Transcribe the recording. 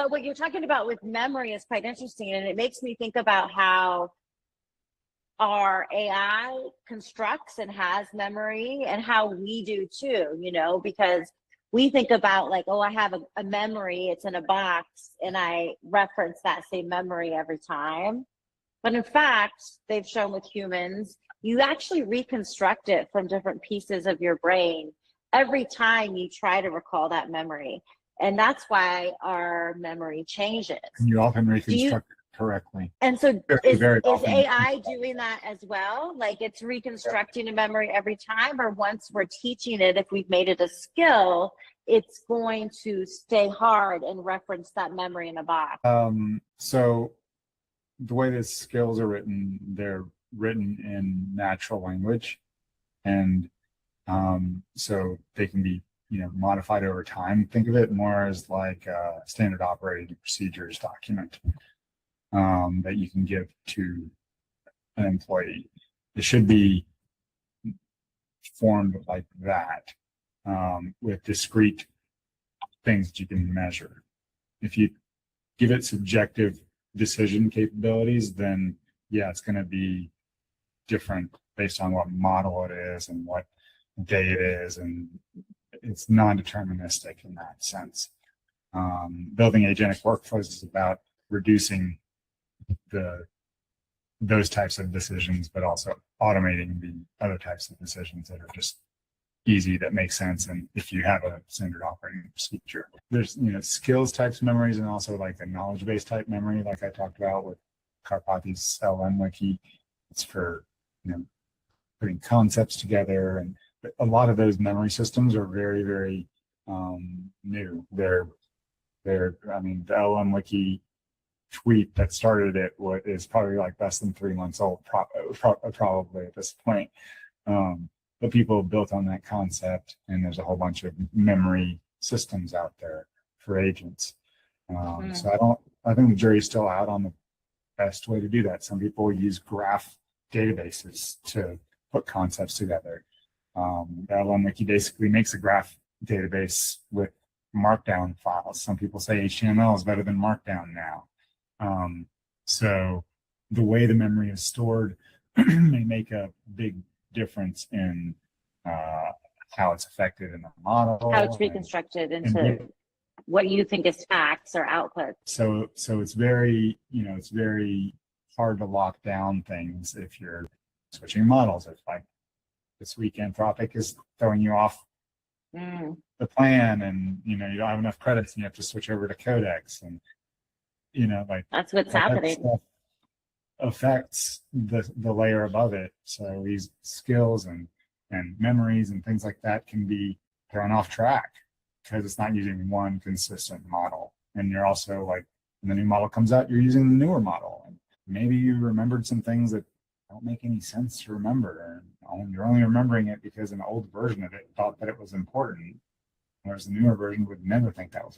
But what you're talking about with memory is quite interesting. And it makes me think about how our AI constructs and has memory and how we do too, because we think about like, oh, I have a memory, it's in a box, and I reference that same memory every time. But in fact, they've shown with humans, you actually reconstruct it from different pieces of your brain every time you try to recall that memory. And that's why our memory changes. And you often reconstruct it correctly. And so is often. AI doing that as well? Like it's reconstructing a memory every time, or once we're teaching it, if we've made it a skill, it's going to stay hard and reference that memory in a box? So the way the skills are written, they're written in natural language. And so they can be modified over time. Think of it more as like a standard operating procedures document that you can give to an employee. It should be formed like that with discrete things that you can measure. If you give it subjective decision capabilities, then yeah, it's going to be different based on what model it is and what day it is, and it's non-deterministic in that sense. Building agentic workflows is about reducing those types of decisions, but also automating the other types of decisions that are just easy, that make sense. And if you have a standard operating procedure, there's skills types memories, and also like a knowledge base type memory, like I talked about with Karpathy's LM wiki. It's for putting concepts together, and a lot of those memory systems are very, very new. They're I mean, the LM wiki tweet that started it is probably like less than 3 months old, probably at this point. But people built on that concept, and there's a whole bunch of memory systems out there for agents. So I think the jury's still out on the best way to do that. Some people use graph databases to put concepts together. LM wiki basically makes a graph database with markdown files. Some people say HTML is better than markdown now. So the way the memory is stored may make a big difference in how it's affected in the model. How it's reconstructed into what you think is facts or output. So it's very, it's very hard to lock down things if you're switching models. If like this week Anthropic is throwing you off the plan, and you don't have enough credits, and you have to switch over to Codex, and like that's what's happening. Stuff affects the layer above it. So these skills and memories and things like that can be thrown off track because it's not using one consistent model. And you're also like, when the new model comes out, you're using the newer model, and maybe you remembered some things that don't make any sense to remember, and you're only remembering it because an old version of it thought that it was important, whereas the newer version would never think that was